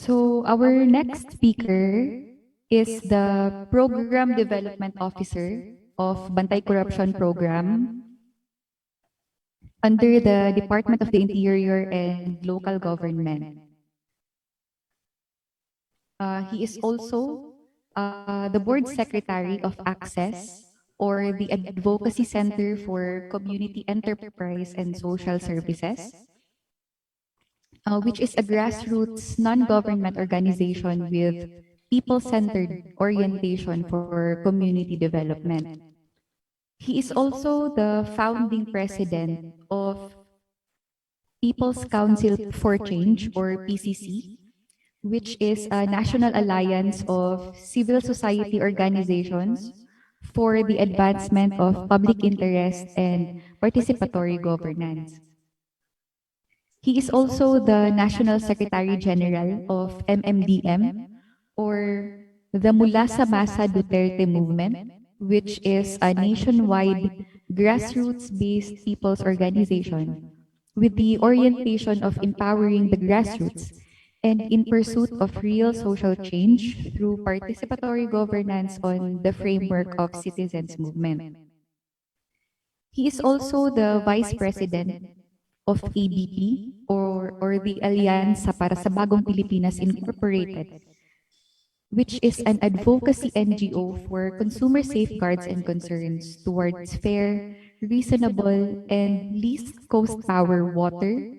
So our next speaker is the Program Development Officer of Bantay Corruption Program under the Department of the Interior and Local Government. He is also the Board Secretary of Access, or the Advocacy Center for Community Enterprise and Social Services, which is a grassroots non-government organization with people-centered orientation for community development. He is also the founding president of People's Council for Change, or PCC, which is a national alliance of civil society organizations for the advancement of public interest and participatory governance. He is also the National Secretary General of MMDM, or the Mula sa Masa Duterte Movement, which is a nationwide grassroots-based people's organization with the orientation of empowering the grassroots and in pursuit of real social change through participatory governance on the framework of citizens' movement. He is also the Vice President of ABP, or the Alyansa para sa Bagong Pilipinas Incorporated, which is an advocacy NGO for consumer safeguards and concerns towards fair, reasonable, and least cost power water,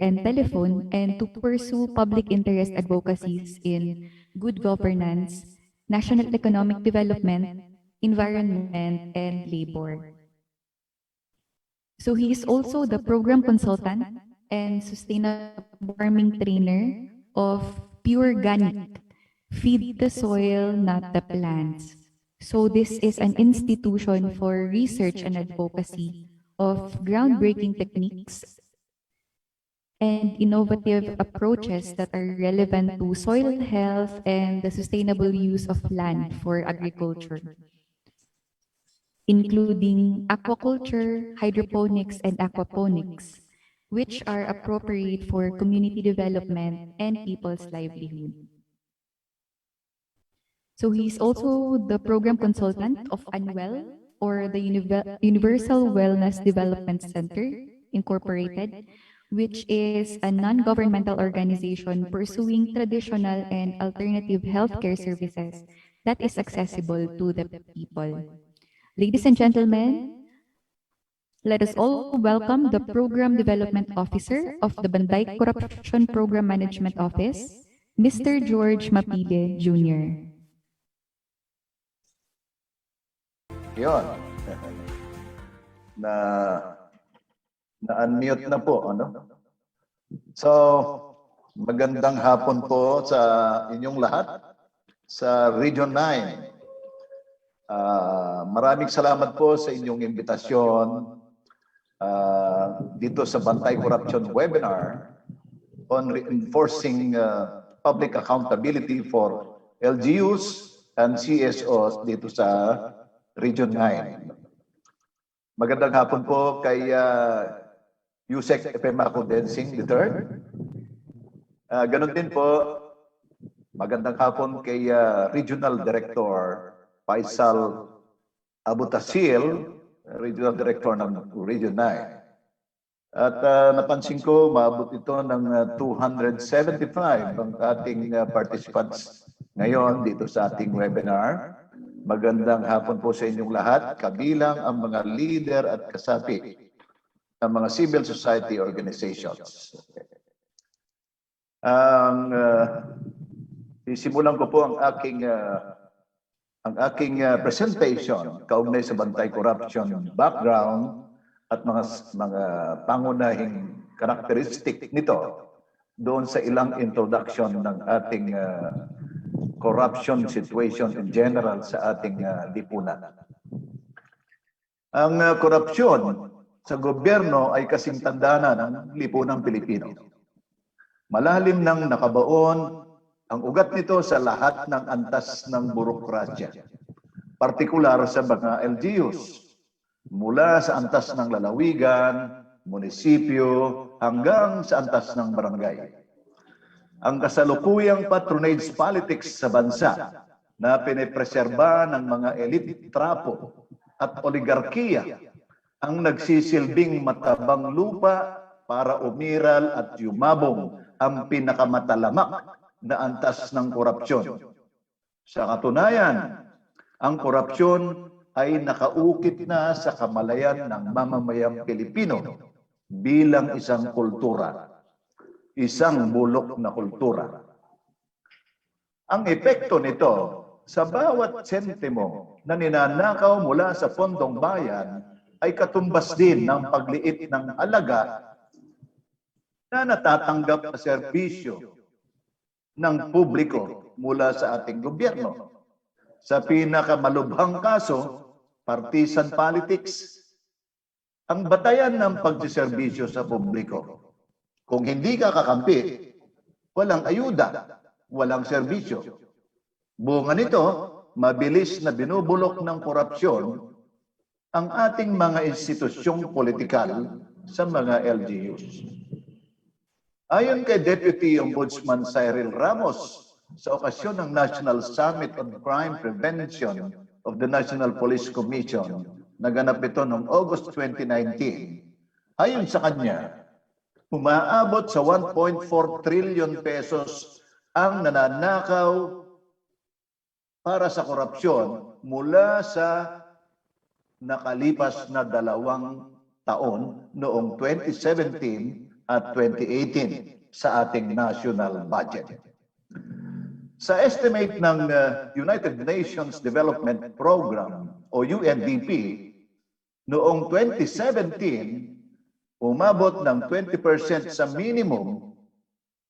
and telephone, and to pursue public interest advocacies in good governance, national economic development, environment, and labor. So he is also the program consultant and sustainable farming trainer of Pure Organic, Feed the Soil, Not the Plants. So this is an institution for research and advocacy of groundbreaking techniques and innovative approaches that are relevant to soil health and the sustainable use of land for agriculture, including aquaculture, hydroponics, and aquaponics, which are appropriate for community development and people's livelihood. So he's also the program consultant of UNWEL, or the Universal Wellness Development Center, Incorporated, which is a non-governmental organization pursuing traditional and alternative healthcare services that is accessible to the people. Ladies and gentlemen, let us all welcome the Program Development Officer of the Bantay Corruption Program Management Office, Mr. George Mapile Jr. Yun. Na-unmute na po, ano? So, magandang hapon po sa inyong lahat sa Region 9. Maraming salamat po sa inyong imbitasyon dito sa Bantay Corruption Webinar on reinforcing public accountability for LGUs and CSOs dito sa Region 9. Magandang hapon po kay Yusek Epemaco Densing III. Ganon din po, magandang hapon kay Regional Director Faisal Abutasil, Regional Director ng Region 9. At napansin ko, maabot ito ng 275 ang ating participants ngayon dito sa ating webinar. Magandang hapon po sa inyong lahat, kabilang ang mga leader at kasapi ng mga civil society organizations. Sisimulan ko po ang aking presentation kaugnay sa Bantay Corruption background at mga pangunahing karakteristik nito doon sa ilang introduction ng ating corruption situation in general sa ating lipunan. Ang korupsyon sa gobyerno ay kasing tanda na ng lipunang Pilipino. Malalim nang nakabaon ang ugat nito sa lahat ng antas ng burokrasya, partikular sa mga LGUs, mula sa antas ng lalawigan munisipyo, hanggang sa antas ng barangay. Ang kasalukuyang patronage politics sa bansa na pinipreserba ng mga elite trapo at oligarkiya ang nagsisilbing matabang lupa para umiral at yumabong ang pinakamatalamak na antas ng korupsyon. Sa katunayan, ang korupsyon ay nakaukit na sa kamalayan ng mamamayang Pilipino bilang isang kultura, isang bulok na kultura. Ang epekto nito sa bawat sentimo na ninanakaw mula sa pondong bayan ay katumbas din ng pagliit ng halaga na natatanggap na serbisyo ng publiko mula sa ating gobyerno. Sa pinakamalubhang kaso, partisan politics, ang batayan ng pagsiserbisyo sa publiko. Kung hindi ka kakampi, walang ayuda, walang serbisyo. Bunga nito, mabilis na binubulok ng korupsyon ang ating mga institusyong politikal sa mga LGUs. Ayon kay Deputy Ombudsman Cyril Ramos, sa okasyon ng National Summit on Crime Prevention of the National Police Commission, naganap ito noong August 2019, ayon sa kanya, umaabot sa 1.4 trillion pesos ang nananakaw para sa korupsyon mula sa nakalipas na 2 taon noong 2017 at 2018 sa ating national budget. Sa estimate ng United Nations Development Program o UNDP, noong 2017, umabot ng 20% sa minimum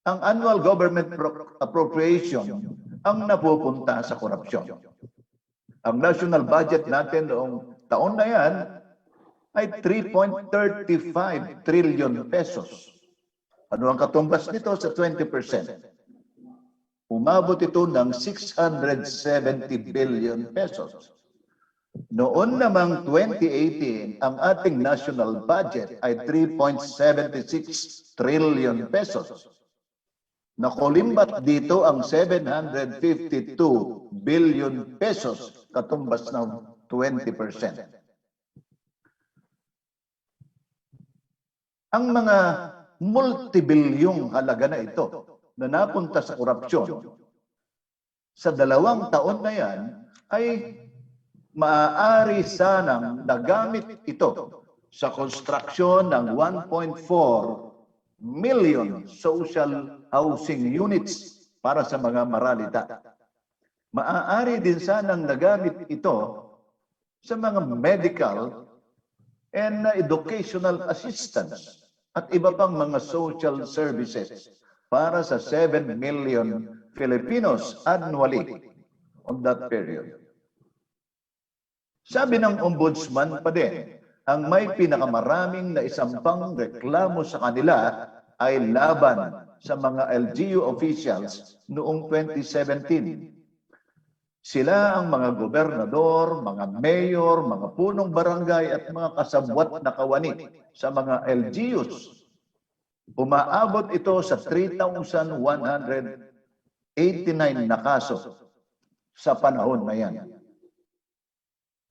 ang annual government appropriation ang napupunta sa korupsyon. Ang national budget natin noong taon na yan ay 3.35 trillion pesos. Ano ang katumbas nito sa 20%? Umabot ito ng 670 billion pesos. Noon namang 2018, ang ating national budget ay 3.76 trillion pesos. Nakulimbat dito ang 752 billion pesos, katumbas ng 20%. Ang mga multibilyong halaga na ito na napunta sa korupsyon, sa 2 taon na yan, ay maaari sanang nagamit ito sa konstruksyon ng 1.4 million social housing units para sa mga maralita. Maaari din sanang nagamit ito sa mga medical and educational assistance at iba pang mga social services para sa 7 million Filipinos annually on that period. Sabi ng ombudsman pa din, ang may pinakamaraming na isampang reklamo sa kanila ay laban sa mga LGU officials noong 2017. Sila ang mga gobernador, mga mayor, mga punong barangay at mga kasabwat na kawani sa mga LGUs. Umaabot ito sa 3,189 na kaso sa panahon na yan.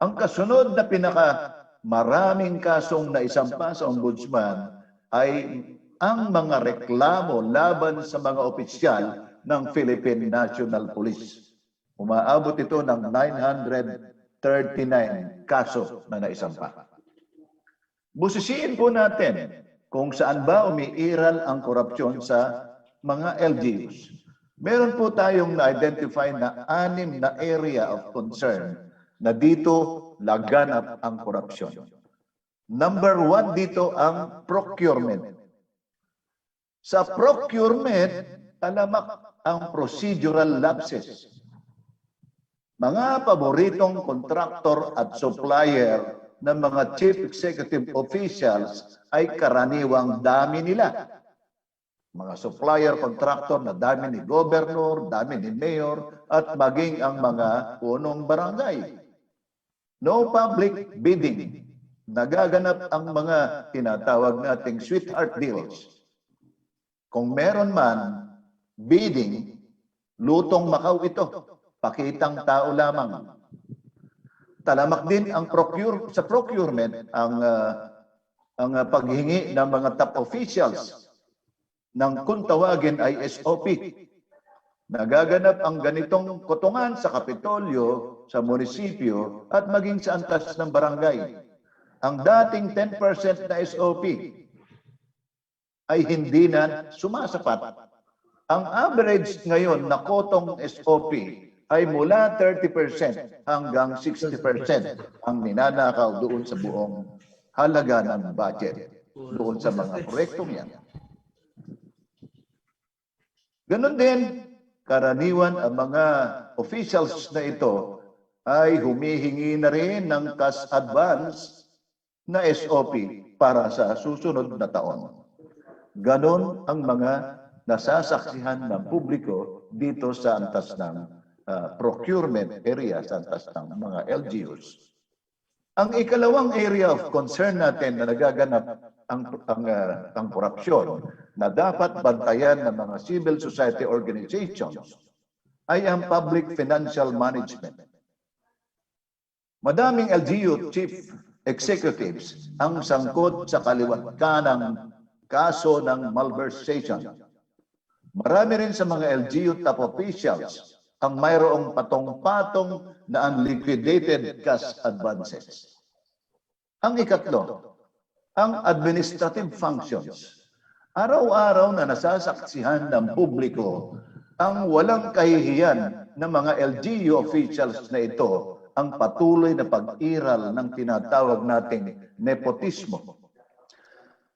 Ang kasunod na pinakamaraming kasong naisampa sa ombudsman ay ang mga reklamo laban sa mga opisyal ng Philippine National Police. Umaabot ito ng 939 kaso na naisampa. Busisiin po natin kung saan ba umiiral ang korupsyon sa mga LGUs. Meron po tayong na-identify na 6 na area of concern na dito laganap ang korupsyon. Number 1 dito ang procurement. Sa procurement, talamak ang procedural lapses. Mga paboritong kontraktor at supplier ng mga chief executive officials ay karaniwang dami nila. Mga supplier, contractor na dami ni governor, dami ni mayor, at maging ang mga punong barangay. No public bidding nagaganap ang mga tinatawag nating sweetheart deals. Kung meron man bidding, lutong Macau ito, pakitang tao lamang. Talamak din ang sa procurement ang paghingi ng mga top officials ng kung tawagin ay SOP. Nagaganap ang ganitong kotongan sa Kapitolyo, sa munisipyo, at maging sa antas ng barangay. Ang dating 10% na SOP ay hindi na sumasapat. Ang average ngayon na kotong SOP ay mula 30% hanggang 60% ang ninanakaw doon sa buong halaga ng budget, doon sa mga proyektong yan. Ganon din, karaniwan ang mga officials na ito ay humihingi na rin ng cash advance na SOP para sa susunod na taon. Ganon ang mga nasasaksihan ng publiko dito sa antas ng procurement area, sa antas ng mga LGUs. Ang ikalawang area of concern natin na nagaganap ang korupsyon na dapat bantayan ng mga civil society organizations ay ang public financial management. Madaming LGU chief executives ang sangkot sa kaliwat kanang kaso ng malversation. Marami rin sa mga LGU top officials ang mayroong patong-patong na unliquidated cash advances. Ang ikatlo, ang administrative functions. Araw-araw na nasasaksihan ng publiko ang walang kahihiyan ng mga LGU officials na ito ang patuloy na pag-iral ng tinatawag nating nepotismo.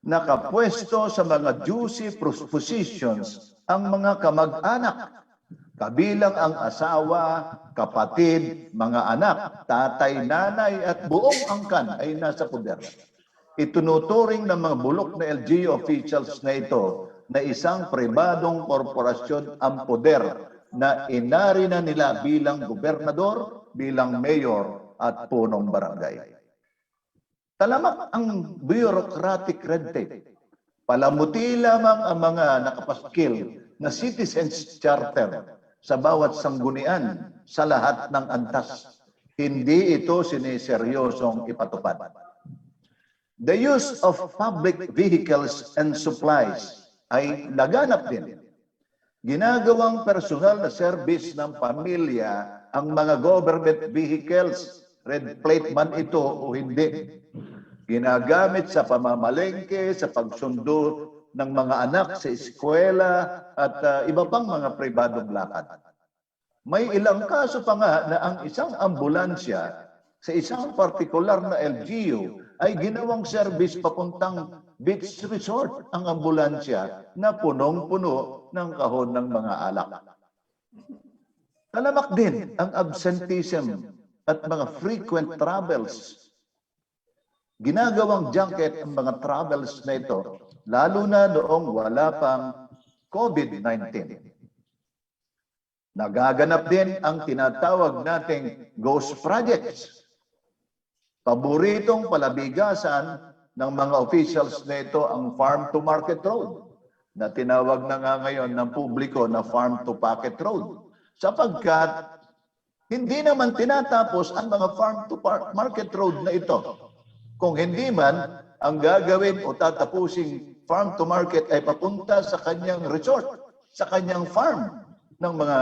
Nakapwesto sa mga juicy positions ang mga kamag-anak, kabilang ang asawa, kapatid, mga anak, tatay, nanay at buong angkan ay nasa poder. Itunuturing ng mga bulok na LGU officials na ito na isang pribadong korporasyon ang poder na inari na nila bilang gobernador, bilang mayor at punong barangay. Talamak ang bureaucratic red tape. Palamuti lamang ang mga nakapaskil na citizens charter sa bawat sanggunian sa lahat ng antas. Hindi ito siniseryosong ipatupad. The use of public vehicles and supplies ay laganap din. Ginagawang personal na service ng pamilya ang mga government vehicles, red plate man ito o hindi. Ginagamit sa pamamalengke, sa pagsundo ng mga anak sa eskwela at iba pang mga pribadong lakad. May ilang kaso pa nga na ang isang ambulansya sa isang partikular na LGU ay ginawang service papuntang beach resort ang ambulansya na punong-puno ng kahon ng mga alak. Talamak din ang absenteeism at mga frequent travels. Ginagawang junket ang mga travels na ito, lalo na noong wala pang COVID-19. Nagaganap din ang tinatawag nating ghost projects. Paboritong palabigasan ng mga officials na ito ang farm-to-market road, na tinawag na nga ngayon ng publiko na farm-to-pocket road. Sapagkat hindi naman tinatapos ang mga farm-to-market road na ito. Kung hindi man, ang gagawin o tatapusing farm-to-market ay papunta sa kanyang resort, sa kanyang farm ng mga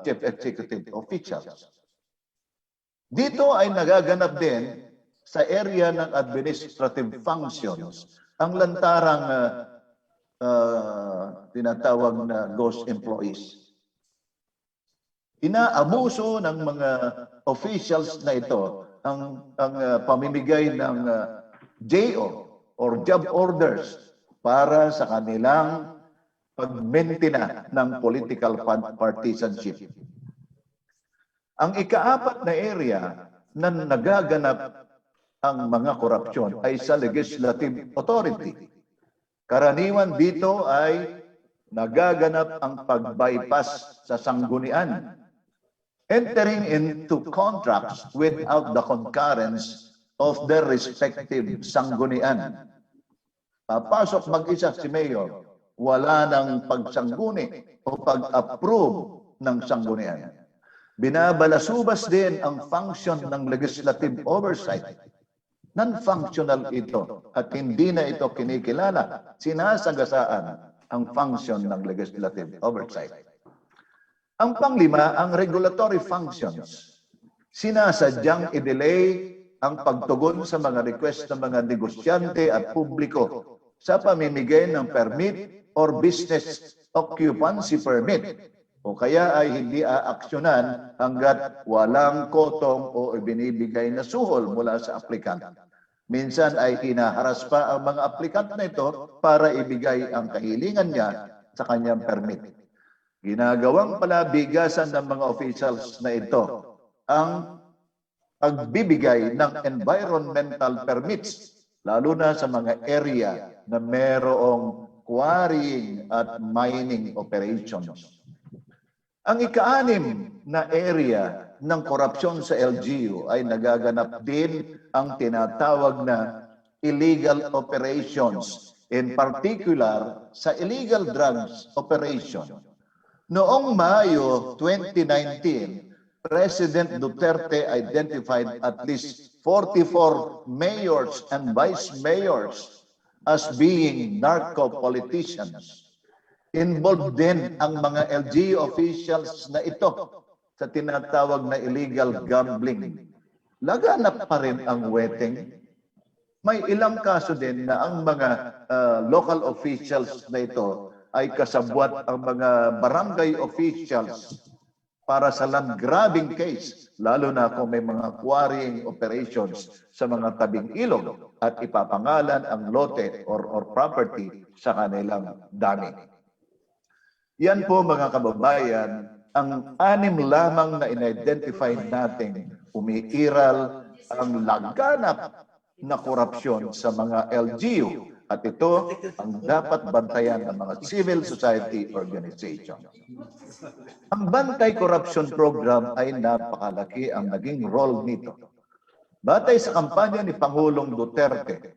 chief executive officials. Dito ay nagaganap din sa area ng administrative functions ang lantarang tinatawag na ghost employees. Inaabuso ng mga officials na ito ang pamimigay ng JO or job orders para sa kanilang pagmentina ng political partisanship. Ang ikaapat na area na nagaganap ang mga korupsyon ay sa legislative authority. Karaniwan dito ay nagaganap ang pag-bypass sa sanggunian, entering into contracts without the concurrence of their respective sanggunian. Papasok mag-isa si Mayor, wala nang pagsangguni o pag-approve ng sanggunian. Binabalasubas din ang function ng legislative oversight. Non-functional ito at hindi na ito kinikilala, sinasagasaan ang function ng legislative oversight. Ang panglima, ang regulatory functions. Sinasadyang i-delay ang pagtugon sa mga request ng mga negosyante at publiko sa pamimigay ng permit or business occupancy permit o kaya ay hindi aaksyonan hanggat walang kotong o ibinibigay na suhol mula sa aplikant. Minsan ay hinaharas pa ang mga aplikant na ito para ibigay ang kahilingan niya sa kanyang permit. Ginagawang palabigasan ng mga officials na ito ang pagbibigay ng environmental permits, lalo na sa mga area na merong quarrying at mining operations. Ang ika-anim na area ng korupsyon sa LGU ay nagaganap din ang tinatawag na illegal operations, in particular sa illegal drugs operation. Noong Mayo 2019, President Duterte identified at least 44 mayors and vice mayors as being narco-politicians. Involved din ang mga LGU officials na ito sa tinatawag na illegal gambling. Laganap pa rin ang weteng. May ilang kaso din na ang mga local officials na ito ay kasabwat ang mga barangay officials para sa land grabbing case, lalo na kung may mga quarrying operations sa mga tabing ilog at ipapangalan ang lote or property sa kanilang dami. Yan po mga kababayan, ang anim lamang na in-identify natin umiiral ang laganap na korupsyon sa mga LGU. At ito ang dapat bantayan ng mga civil society organization. Ang Bantay Corruption Program ay napakalaki ang naging role nito. Batay sa kampanya ni Pangulong Duterte,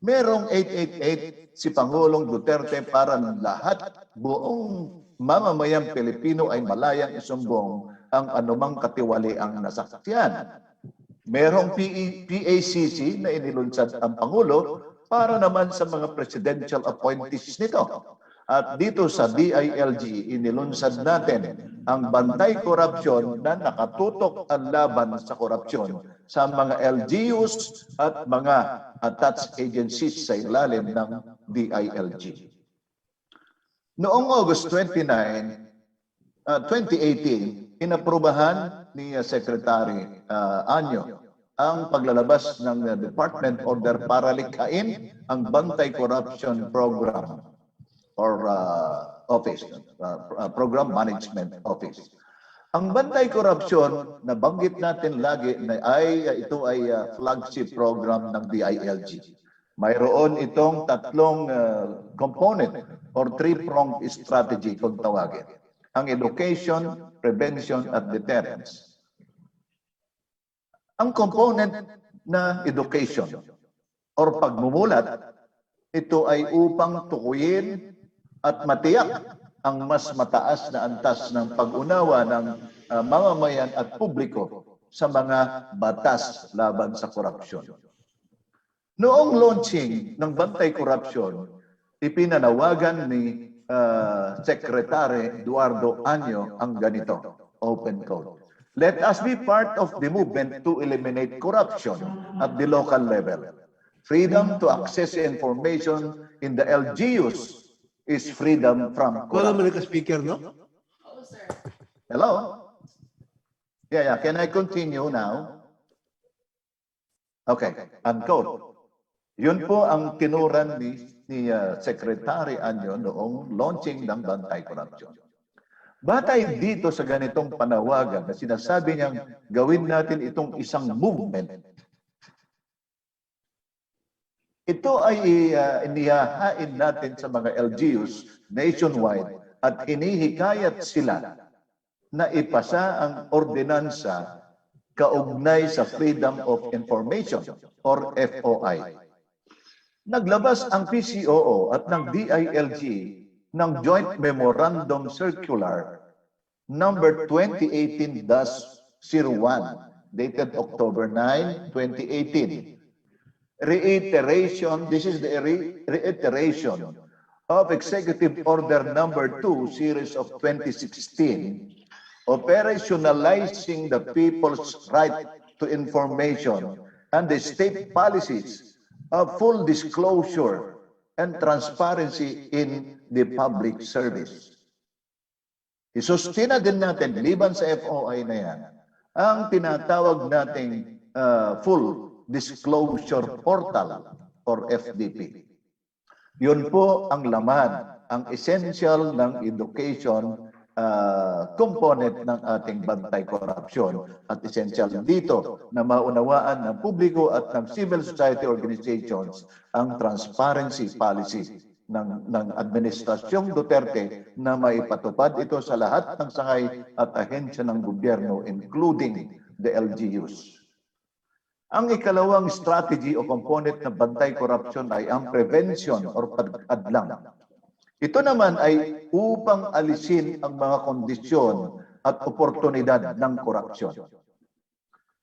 merong 888 si Pangulong Duterte para lahat buong mamamayang Pilipino ay malayang isumbong ang anumang katiwaliang nasakyan. Merong PACC na inilunsad ang Pangulo para naman sa mga presidential appointees nito. At dito sa DILG, inilunsad natin ang Bantay Korupsyon na nakatutok ang laban sa korupsyon sa mga LGUs at mga attached agencies sa ilalim ng DILG. Noong August 29, 2018, inaprubahan ni Secretary Anyo ang paglalabas ng Department Order para likhain ang Bantay Corruption Program or Office, Program Management Office. Ang Bantay Corruption, nabanggit natin lagi na ito ay flagship program ng DILG. Mayroon itong tatlong component or three-pronged strategy kung tawagin. Ang education, prevention, at deterrence. Ang component na education or pagmumulat, ito ay upang tukuyin at matiyak ang mas mataas na antas ng pag-unawa ng mamamayan at publiko sa mga batas laban sa korupsyon. Noong launching ng Bantay Korupsyon, ipinanawagan ni Secretary Eduardo Anyo ang ganito, open call. Let us be part of the movement to eliminate corruption at the local level. Freedom to access information in the LGUs is freedom from Wala corruption. mo naka-speaker, no? Hello? Yeah. Can I continue now? Okay. Unquote. Yun po ang tinuran ni Secretary Anyo noong launching ng Bantay Corruption. Batay dito sa ganitong panawagan na sinasabi niyang gawin natin itong isang movement. Ito ay inihahain natin sa mga LGUs nationwide at hinihikayat sila na ipasa ang ordinansa kaugnay sa Freedom of Information or FOI. Naglabas ang PCOO at ng DILG ng Joint Memorandum Circular number 2018-01 dated October 9, 2018. This is the reiteration of Executive Order number 2 series of 2016, operationalizing the people's right to information and the state policies of full disclosure and transparency in the public service. Isustina din natin, liban sa FOI na yan, ang tinatawag nating full disclosure portal or FDP. Yun po ang laman, ang essential ng education component ng ating bantay korupsyon at essential dito na maunawaan ng publiko at ng civil society organizations ang transparency policy ng Administrasyong Duterte na maipatupad ito sa lahat ng sangay at ahensya ng gobyerno including the LGUs. Ang ikalawang strategy o component ng bantay korupsyon ay ang prevention or pag-adlang. Ito naman ay upang alisin ang mga kondisyon at oportunidad ng korupsyon.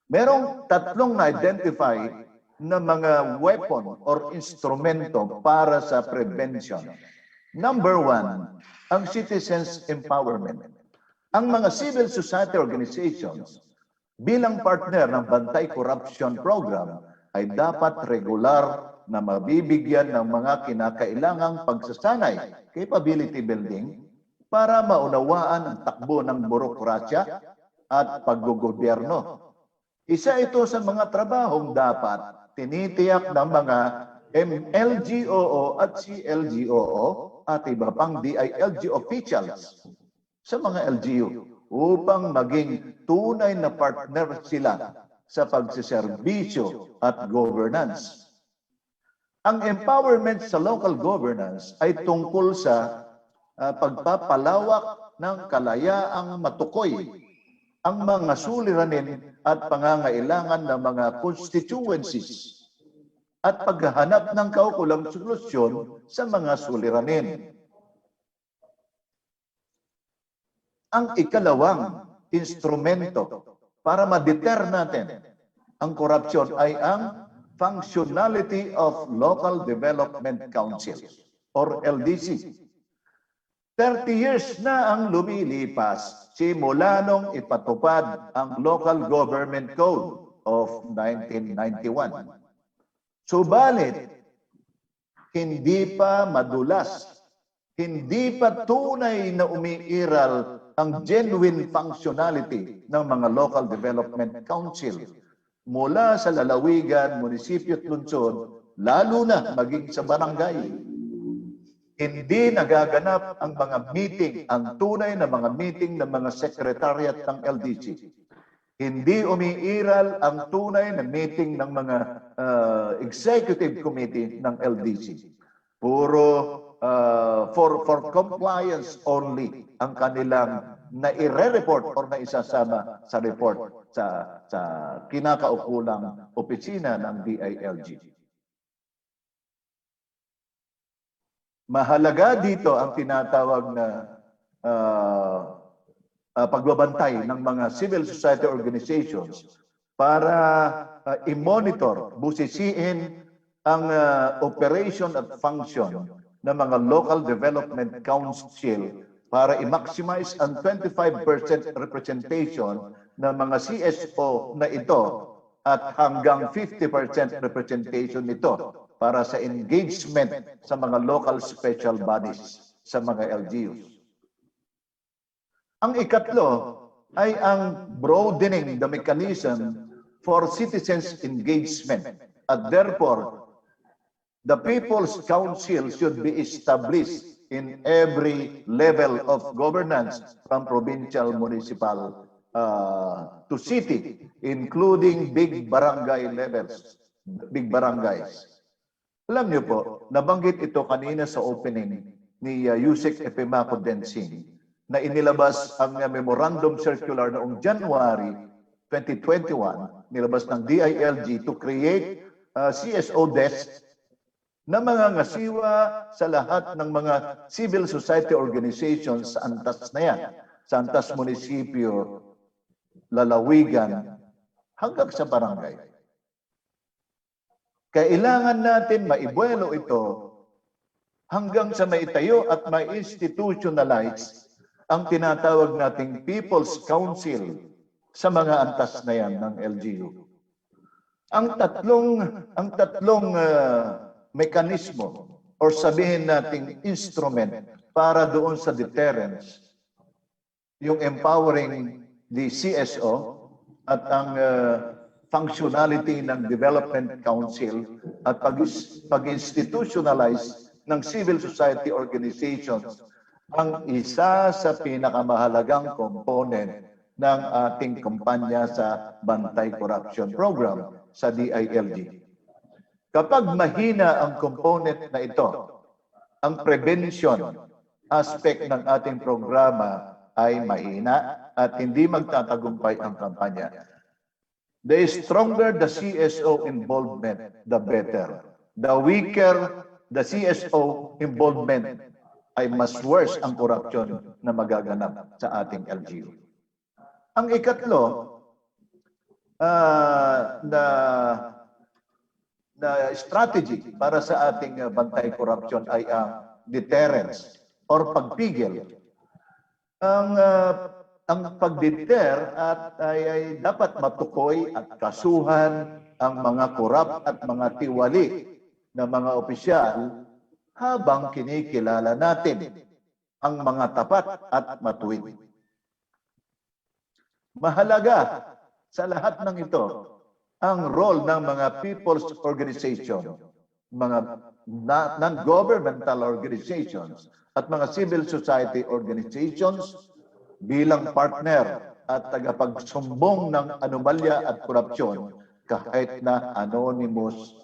Merong tatlong na-identify na mga weapon or instrumento para sa prevention. Number one, ang citizens empowerment. Ang mga civil society organizations bilang partner ng Bantay Corruption Program ay dapat regular na mabibigyan ng mga kinakailangang pagsasanay, capability building, para maunawaan ang takbo ng burokrasya at paggogobyerno. Isa ito sa mga trabahong dapat tinitiyak ng mga LGOO at CLGOO at iba pang DILG officials sa mga LGU upang maging tunay na partner sila sa pagsiserbisyo at governance. Ang empowerment sa local governance ay tungkol sa pagpapalawak ng kalayaang matukoy ang mga suliranin at pangangailangan ng mga constituencies at paghahanap ng kaukulang solusyon sa mga suliranin. Ang ikalawang instrumento para ma-deter natin ang korupsyon ay ang functionality of Local Development Council or LDC. 30 years na ang lumilipas simula nung ipatupad ang Local Government Code of 1991. Subalit, hindi pa madulas, hindi pa tunay na umiiral ang genuine functionality ng mga Local Development Council mula sa lalawigan, munisipyo at lungsod, lalo na maging sa barangay. Hindi nagaganap ang mga meeting, ang tunay na mga meeting ng mga secretariat ng LDC. Hindi umiiral ang tunay na meeting ng mga executive committee ng LDC. Puro for compliance only ang kanilang na-i-report or na isasama sa report sa kinakaukulang opisina ng DILG. Mahalaga dito ang tinatawag na pagbabantay ng mga civil society organizations para i-monitor, busisiin ang operation at function ng mga local development council para i-maximize ang 25% representation ng mga CSO na ito at hanggang 50% representation nito para sa engagement sa mga local special bodies sa mga LGUs. Ang ikatlo ay ang broadening the mechanism for citizens' engagement at therefore the People's Council should be established in every level of governance from provincial, municipal to city, including big barangay levels, big barangays. Alam niyo po, nabanggit ito kanina sa opening ni Yusek Epimaco Densing na inilabas ang memorandum circular noong January 2021, nilabas ng DILG to create CSO desk na mga ngasiwa sa lahat ng mga civil society organizations sa antas na yan, sa antas munisipyo, lalawigan, hanggang sa barangay. Kailangan natin maibuelo ito hanggang sa maitayo at ma-institutionalize ang tinatawag nating People's Council sa mga antas na yan ng LGU. Ang tatlong mekanismo or sabihin nating instrument para doon sa deterrence, yung empowering the CSO at ang functionality ng Development Council at pag-institutionalize ng civil society organizations ang isa sa pinakamahalagang component ng ating kampanya sa Bantay Corruption Program sa DILG. Kapag mahina ang component na ito, ang prevention aspect ng ating programa ay mahina at hindi magtatagumpay ang kampanya. The stronger the CSO involvement, the better. The weaker the CSO involvement, ay mas worse ang korupsyon na magaganap sa ating LGU. Ang ikatlo na strategy para sa ating bantay korupsyon ay ang deterrence or pagpigil. Ang pagdeter ay dapat matukoy at kasuhan ang mga korap at mga tiwali na mga opisyal habang kinikilala natin ang mga tapat at matuwid. Mahalaga sa lahat ng ito ang role ng mga people's organization, mga non-governmental organizations at mga civil society organizations bilang partner at tagapagsumbong ng anomalya at korupsyon kahit na anonymous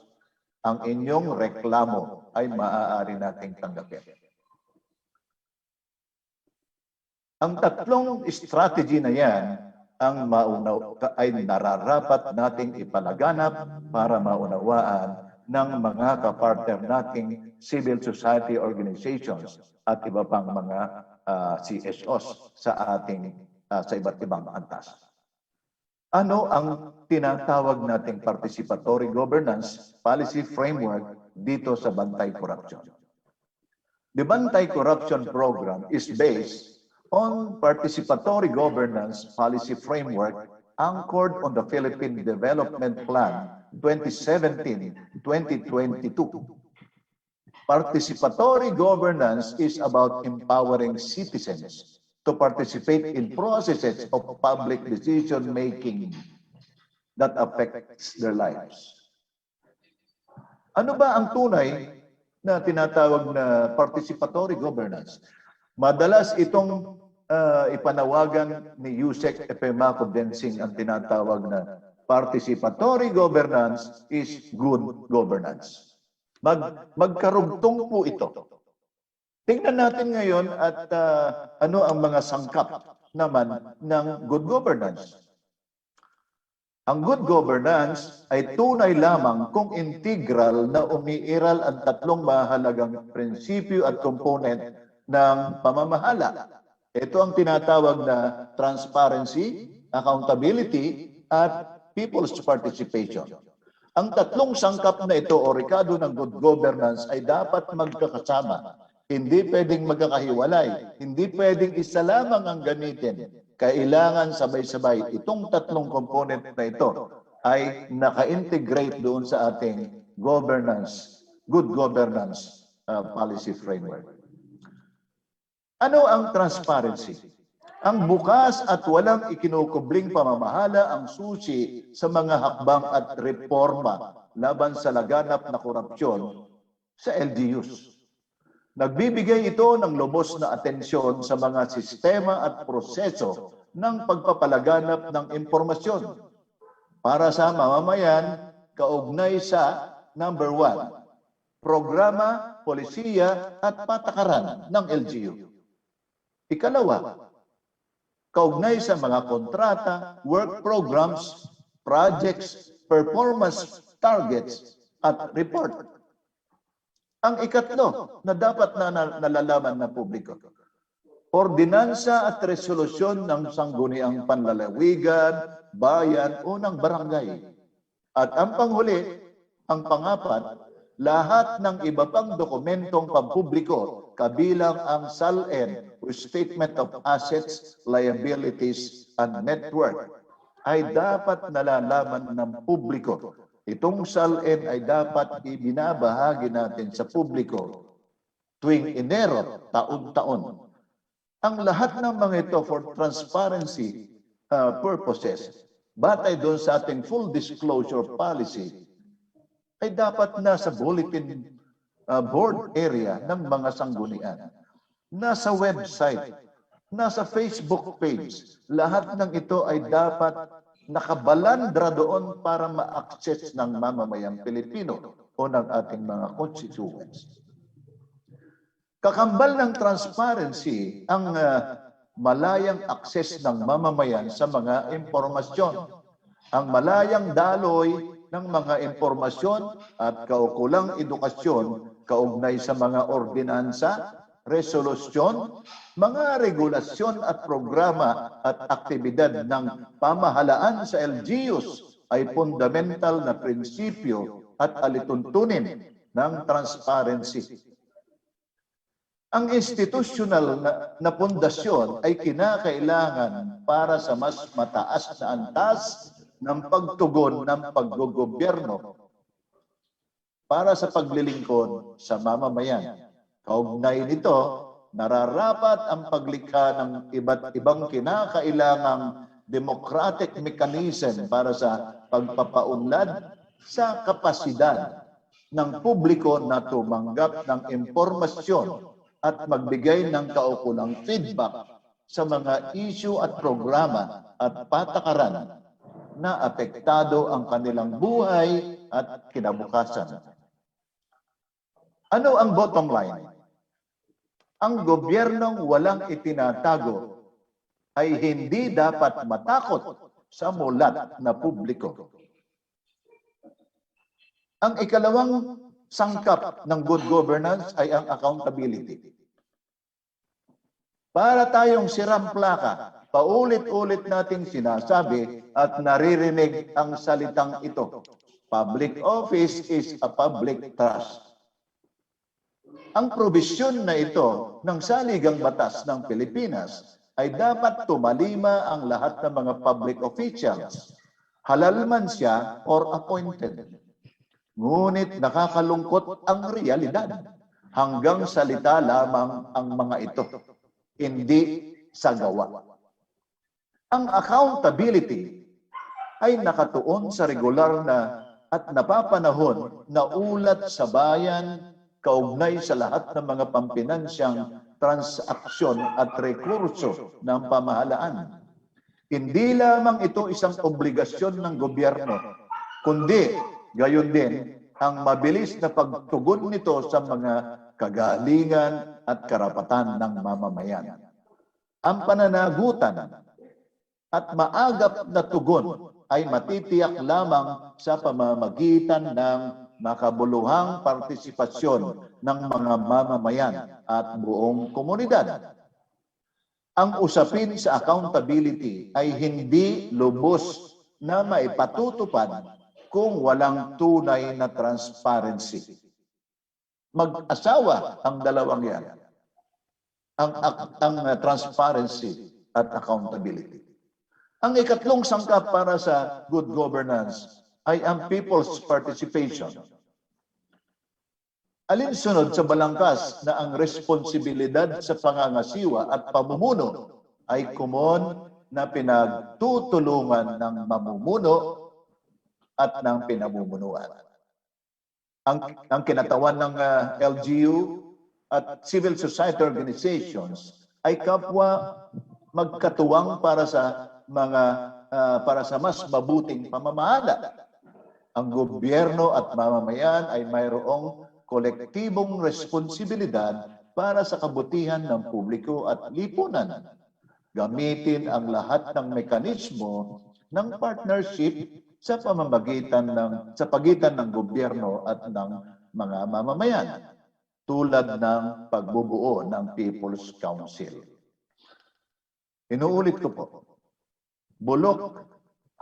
ang inyong reklamo ay maaari nating tanggapin. Ang tatlong strategy na yan ang ay nararapat nating ipalaganap para maunawaan ng mga kapartner nating civil society organizations at iba pang mga CSOs sa iba't ibang antas. Ano ang tinatawag nating participatory governance policy framework dito sa Bantay Corruption? The Bantay Corruption Program is based on participatory governance policy framework anchored on the Philippine Development Plan 2017-2022. Participatory governance is about empowering citizens to participate in processes of public decision-making that affects their lives. Ano ba ang tunay na tinatawag na participatory governance? Madalas itong ipanawagan ni Yusek Epemaco Densing ang tinatawag na participatory governance is good governance. Magkarugtong po ito. Tingnan natin ngayon at ano ang mga sangkap naman ng good governance. Ang good governance ay tunay lamang kung integral na umiiral ang tatlong mahalagang prinsipyo at component ng pamamahala. Ito ang tinatawag na transparency, accountability, at people's participation. Ang tatlong sangkap na ito o rekado ng good governance ay dapat magkakasama. Hindi pwedeng magkakahiwalay. Hindi pwedeng isa lamang ang gamitin. Kailangan sabay-sabay. Itong tatlong component na ito ay naka-integrate doon sa ating governance, good governance policy framework. Ano ang transparency? Ang bukas at walang ikinukubling pamamahala ang susi sa mga hakbang at reforma laban sa laganap na korupsyon sa LGUs. Nagbibigay ito ng lubos na atensyon sa mga sistema at proseso ng pagpapalaganap ng impormasyon para sa mamamayan kaugnay sa number 1, programa, polisiya at patakaran ng LGU. Ikalawa, kaugnay sa mga kontrata, work programs, projects, performance targets, at report. Ang ikatlo na dapat na nalalaman ng publiko, ordinansa at resolusyon ng sangguniang panlalawigan, bayan o ng barangay. At ang panghuli, ang pangapat, lahat ng iba pang dokumentong pampubliko kabilang ang SALN o Statement of Assets, Liabilities, and Net Worth ay dapat nalalaman ng publiko. Itong SALN ay dapat ibinabahagi natin sa publiko tuwing Enero, taon-taon. Ang lahat ng mga ito for transparency purposes, batay doon sa ating full disclosure policy, ay dapat nasa bulletin board area ng mga sanggunian, nasa website, nasa Facebook page. Lahat ng ito ay dapat nakabalandra doon para ma-access ng mamamayang Pilipino o ng ating mga constituents. Kakambal ng transparency ang malayang akses ng mamamayan sa mga impormasyon. Ang malayang daloy ng mga impormasyon at kaukulang edukasyon kaugnay sa mga ordinansa, resolusyon, mga regulasyon at programa at aktibidad ng pamahalaan sa LGUs ay fundamental na prinsipyo at alituntunin ng transparency. Ang institutional na pundasyon ay kinakailangan para sa mas mataas na antas ng pagtugon ng paggogobyerno para sa paglilingkod sa mamamayan. Kaugnay nito, nararapat ang paglikha ng iba't ibang kinakailangang democratic mechanism para sa pagpapaunlad sa kapasidad ng publiko na tumanggap ng impormasyon at magbigay ng kaukulang feedback sa mga issue at programa at patakaran na apektado ang kanilang buhay at kinabukasan. Ano ang bottom line? Ang gobyernong walang itinatago ay hindi dapat matakot sa mulat na publiko. Ang ikalawang sangkap ng good governance ay ang accountability. Para tayong sirang plaka, paulit-ulit nating sinasabi at naririnig ang salitang ito. Public office is a public trust. Ang probisyon na ito ng saligang batas ng Pilipinas ay dapat tumalima ang lahat ng mga public officials, halal man siya or appointed. Ngunit nakakalungkot ang realidad. Hanggang salita lamang ang mga ito, hindi sa gawa. Ang accountability ay nakatuon sa regular na at napapanahon na ulat sa bayan kaugnay sa lahat ng mga pampinansyang transaksyon at rekurso ng pamahalaan. Hindi lamang ito isang obligasyon ng gobyerno, kundi gayon din ang mabilis na pagtugon nito sa mga kagalingan at karapatan ng mamamayan. Ang pananagutan at maagap na tugon ay matitiyak lamang sa pamamagitan ng makabuluhang partisipasyon ng mga mamamayan at buong komunidad. Ang usapin sa accountability ay hindi lubos na maipatutupad kung walang tunay na transparency. Mag-asawa ang dalawang yan. Ang transparency at accountability. Ang ikatlong sangkap para sa good governance ay ang people's participation. Alinsunod sa balangkas na ang responsibilidad sa pangangasiwa at pamumuno ay kumon na pinagtutulungan ng mamumuno at ng pinamumunuan. Ang kinatawan ng LGU at civil society organizations ay kapwa magkatuwang para sa mas mabuting pamamahala. Ang gobyerno at mamamayan ay mayroong kolektibong responsibilidad para sa kabutihan ng publiko at lipunan. Gamitin ang lahat ng mekanismo ng partnership sa pagitan ng gobyerno at ng mga mamamayan, tulad ng pagbubuo ng People's Council. Inuulit ko po, bulok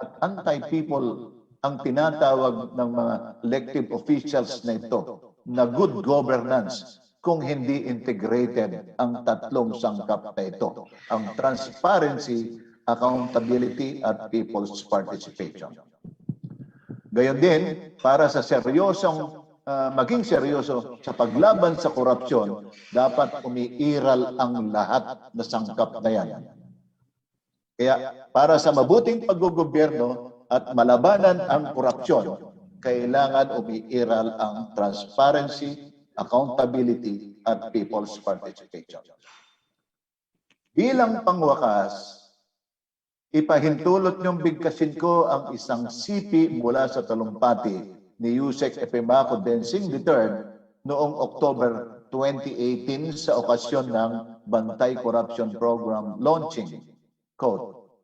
at anti-people ang tinatawag ng mga elected officials na ito na good governance kung hindi integrated ang tatlong sangkap na ito, ang transparency, accountability, at people's participation. Gayon din, para sa maging seryoso sa paglaban sa korupsyon, dapat umiiral ang lahat na sangkap na yan. Kaya para sa mabuting paggogobyerno at malabanan ang korupsyon, kailangan umiiral ang transparency, accountability, at people's participation. Bilang pangwakas, ipahintulot niyong bigkasin ko ang isang sipi mula sa talumpati ni Yusek Epimaco Densing III noong October 2018 sa okasyon ng Bantay Corruption Program launching. Quote,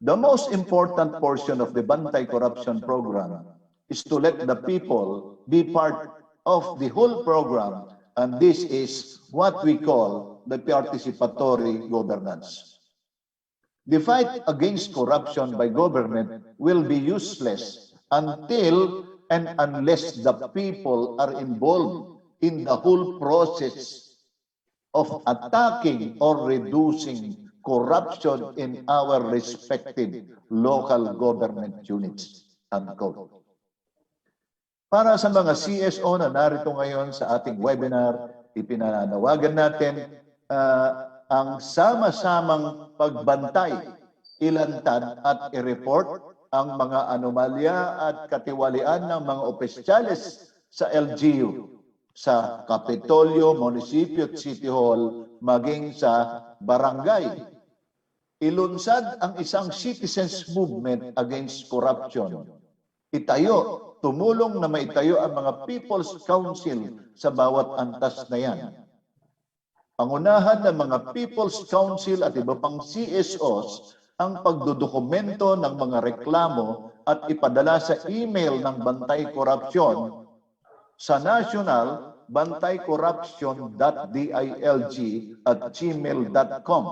"The most important portion of the Bantay Corruption Program is to let the people be part of the whole program, and this is what we call the participatory governance. The fight against corruption by government will be useless until and unless the people are involved in the whole process of attacking or reducing corruption in our respective local government units." Unquote. Para sa mga CSO na narito ngayon sa ating webinar, ipinanawagan natin ang sama-samang pagbantay, ilantad at i-report ang mga anomalya at katiwalian ng mga opisyales sa LGU, sa Kapitolyo, Munisipyo at City Hall, maging sa barangay. Ilunsad ang isang citizens movement against corruption. Tumulong na maitayo ang mga People's Council sa bawat antas na yan. Pangunahan ng mga People's Council at iba pang CSOs ang pagdodokumento ng mga reklamo at ipadala sa email ng Bantay Corruption sa national bantaycorruption.dilg@gmail.com.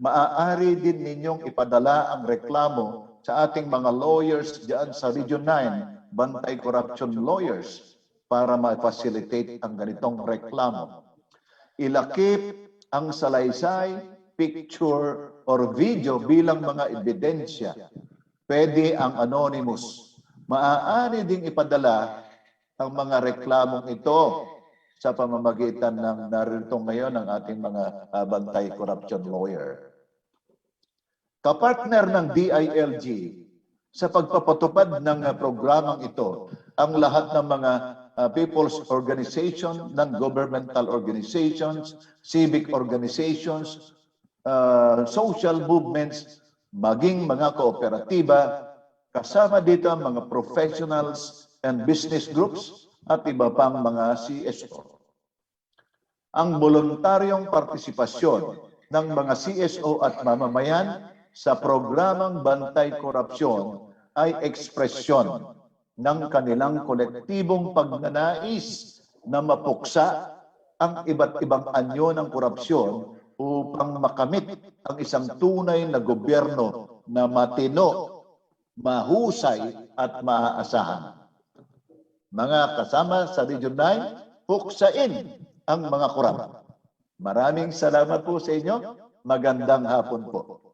Maaari din ninyong ipadala ang reklamo sa ating mga lawyers diyan sa Region 9, Bantay Corruption Lawyers, para ma-facilitate ang ganitong reklamo. Ilakip ang salaysay, picture, or video bilang mga ebidensya. Pwede ang anonymous. Maaari ding ipadala ang mga reklamong ito sa pamamagitan ng narito ngayon ng ating mga Bantay Corruption Lawyer. Kapartner ng DILG sa pagpapatupad ng programang ito ang lahat ng mga people's organization, non-governmental organizations, civic organizations, social movements, maging mga kooperatiba, kasama dito ang mga professionals and business groups at iba pang mga CSO. Ang voluntaryong partisipasyon ng mga CSO at mamamayan sa programang Bantay Korupsyon ay ekspresyon ng kanilang kolektibong pagnanais na mapuksa ang iba't ibang anyo ng korupsyon upang makamit ang isang tunay na gobyerno na matino, mahusay at maaasahan. Mga kasama sa Region 9, puksain ang mga korap. Maraming salamat po sa inyo. Magandang hapon po.